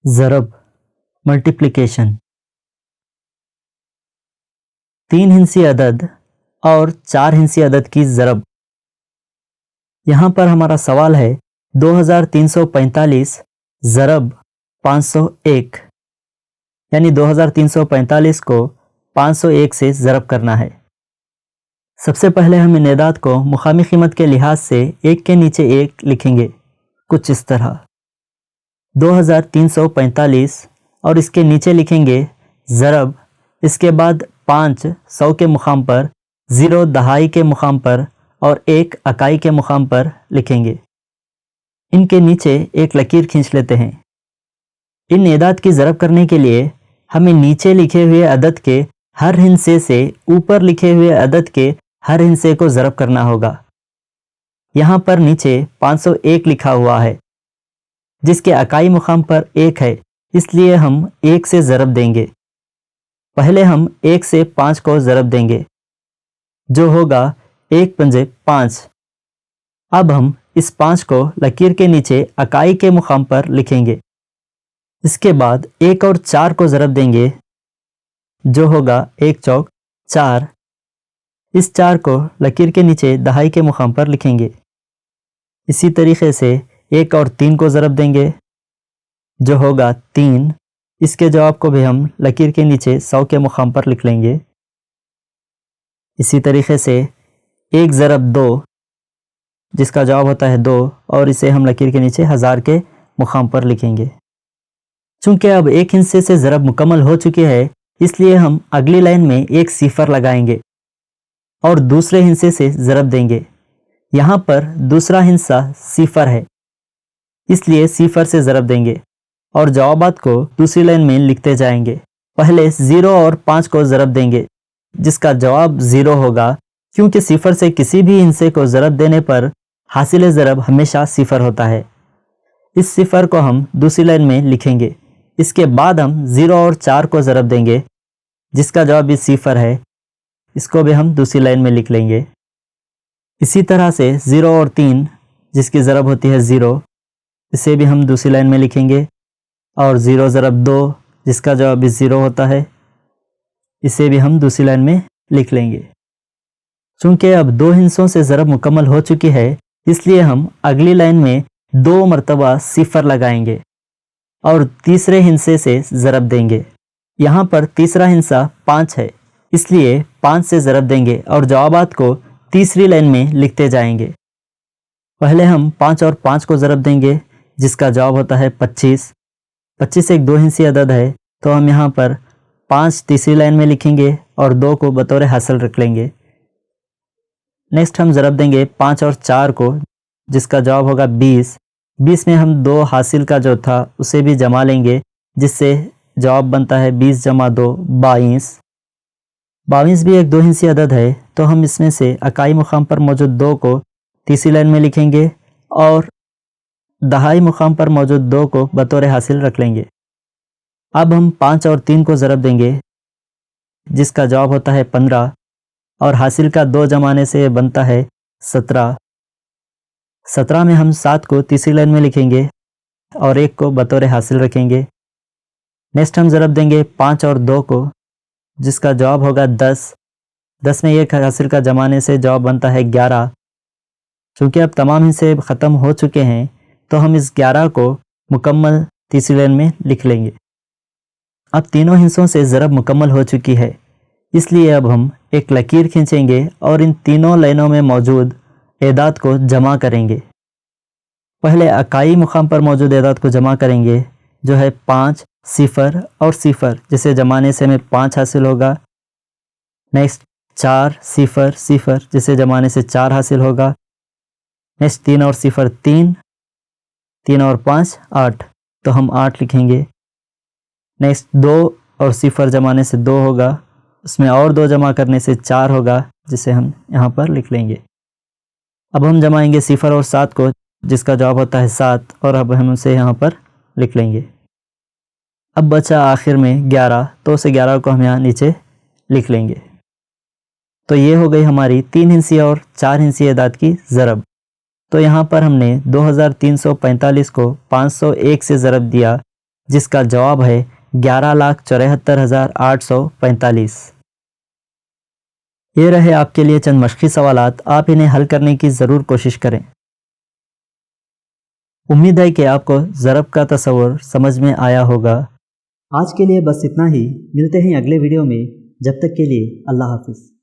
ضرب ملٹیپلیکیشن 3 ہندسی عدد اور 4 ہندسی عدد کی ضرب۔ یہاں پر ہمارا سوال ہے 2345 ضرب 501، یعنی 2345 کو 501 سے ضرب کرنا ہے۔ سب سے پہلے ہم ان اعداد کو مقامی قیمت کے لحاظ سے ایک کے نیچے ایک لکھیں گے، کچھ اس طرح 2345 اور اس کے نیچے لکھیں گے ضرب، اس کے بعد 5 100 کے مقام پر، 0 دہائی کے مقام پر اور 1 اکائی کے مقام پر لکھیں گے۔ ان کے نیچے ایک لکیر کھینچ لیتے ہیں۔ ان اعداد کی ضرب کرنے کے لیے ہمیں نیچے لکھے ہوئے عدد کے ہر ہندسے سے اوپر لکھے ہوئے عدد کے ہر ہندسے کو ضرب کرنا ہوگا۔ یہاں پر نیچے 501 لکھا ہوا ہے، جس کے اکائی مقام پر 1 ہے، اس لیے ہم 1 سے ضرب دیں گے۔ پہلے ہم 1 سے 5 کو ضرب دیں گے، جو ہوگا 1 پنجے 5۔ اب ہم اس 5 کو لکیر کے نیچے اکائی کے مقام پر لکھیں گے۔ اس کے بعد 1 اور 4 کو ضرب دیں گے، جو ہوگا 1 چوک 4۔ اس 4 کو لکیر کے نیچے دہائی کے مقام پر لکھیں گے۔ اسی طریقے سے 1 اور 3 کو ضرب دیں گے، جو ہوگا 3۔ اس کے جواب کو بھی ہم لکیر کے نیچے 100 کے مقام پر لکھ لیں گے۔ اسی طریقے سے 1 ضرب 2، جس کا جواب ہوتا ہے 2، اور اسے ہم لکیر کے نیچے 1000 کے مقام پر لکھیں گے۔ چونکہ اب ایک ہندسے سے ضرب مکمل ہو چکی ہے، اس لیے ہم اگلی لائن میں ایک صفر لگائیں گے اور دوسرے ہندسے سے ضرب دیں گے۔ یہاں پر دوسرا ہندسہ صفر ہے، اس لیے صفر سے ضرب دیں گے اور جوابات کو دوسری لائن میں لکھتے جائیں گے۔ پہلے 0 اور 5 کو ضرب دیں گے، جس کا جواب 0 ہوگا، کیونکہ صفر سے کسی بھی ہندسے کو ضرب دینے پر حاصل ضرب ہمیشہ صفر ہوتا ہے۔ اس صفر کو ہم دوسری لائن میں لکھیں گے۔ اس کے بعد ہم 0 اور 4 کو ضرب دیں گے، جس کا جواب بھی صفر ہے، اس کو بھی ہم دوسری لائن میں لکھ لیں گے۔ اسی طرح سے 0 اور 3، جس کی ضرب ہوتی ہے 0، اسے بھی ہم دوسری لائن میں لکھیں گے، اور 0 ضرب 2، جس کا جواب بھی 0 ہوتا ہے، اسے بھی ہم دوسری لائن میں لکھ لیں گے۔ چونکہ اب 2 ہندسوں سے ضرب مکمل ہو چکی ہے، اس لیے ہم اگلی لائن میں 2 مرتبہ صفر لگائیں گے اور تیسرے ہندسے سے ضرب دیں گے۔ یہاں پر تیسرا ہندسہ 5 ہے، اس لیے 5 سے ضرب دیں گے اور جوابات کو تیسری لائن میں لکھتے جائیں گے۔ پہلے ہم 5 اور 5 کو ضرب دیں گے، جس کا جواب ہوتا ہے 25۔ 25 ایک 2 ہندسی عدد ہے، تو ہم یہاں پر 5 تیسری لائن میں لکھیں گے اور 2 کو بطور حاصل رکھ لیں گے۔ نیکسٹ ہم ضرب دیں گے 5 اور 4 کو، جس کا جواب ہوگا 20۔ 20 میں ہم 2 حاصل کا جو تھا اسے بھی جما لیں گے، جس سے جواب بنتا ہے 20 جمع 2 22۔ 22 بھی ایک 2 ہندسی عدد ہے، تو ہم اس میں سے اکائی مقام پر موجود 2 کو تیسری لائن میں لکھیں گے اور دہائی مقام پر موجود 2 کو بطور حاصل رکھ لیں گے۔ اب ہم 5 اور 3 کو ضرب دیں گے، جس کا جواب ہوتا ہے 15، اور حاصل کا 2 جمانے سے بنتا ہے 17۔ 17 میں ہم 7 کو تیسری لائن میں لکھیں گے اور 1 کو بطور حاصل رکھیں گے۔ نیکسٹ ہم ضرب دیں گے 5 اور 2 کو، جس کا جواب ہوگا 10۔ 10 میں 1 حاصل کا جمانے سے جواب بنتا ہے 11۔ چونکہ اب تمام ہندسے ختم ہو چکے ہیں، تو ہم اس 11 کو مکمل تیسری لائن میں لکھ لیں گے۔ اب تینوں ہندسوں سے ضرب مکمل ہو چکی ہے، اس لیے اب ہم ایک لکیر کھینچیں گے اور ان تینوں لائنوں میں موجود اعداد کو جمع کریں گے۔ پہلے اکائی مقام پر موجود اعداد کو جمع کریں گے، جو ہے 5 0 اور 0، جسے جمانے سے ہمیں 5 حاصل ہوگا۔ نیکسٹ 4 0 0، جسے جمانے سے 4 حاصل ہوگا۔ نیکسٹ 3 اور 0 3، 3 اور 5 8، تو ہم 8 لکھیں گے۔ نیکسٹ 2 اور 0 جمانے سے 2 ہوگا، اس میں اور 2 جمع کرنے سے 4 ہوگا، جسے ہم یہاں پر لکھ لیں گے۔ اب ہم جمائیں گے 0 اور 7 کو، جس کا جواب ہوتا ہے 7، اور اب ہم اسے یہاں پر لکھ لیں گے۔ اب بچا آخر میں 11، تو اسے 11 کو ہم یہاں نیچے لکھ لیں گے۔ تو یہ ہو گئی ہماری 3 ہندسی اور 4 ہندسی اعداد کی ضرب۔ تو یہاں پر ہم نے 2345 کو 501 سے ضرب دیا، جس کا جواب ہے 11,74,845۔ یہ رہے آپ کے لیے چند مشقی سوالات، آپ انہیں حل کرنے کی ضرور کوشش کریں۔ امید ہے کہ آپ کو ضرب کا تصور سمجھ میں آیا ہوگا۔ آج کے لیے بس اتنا ہی، ملتے ہیں اگلے ویڈیو میں، جب تک کے لیے اللہ حافظ۔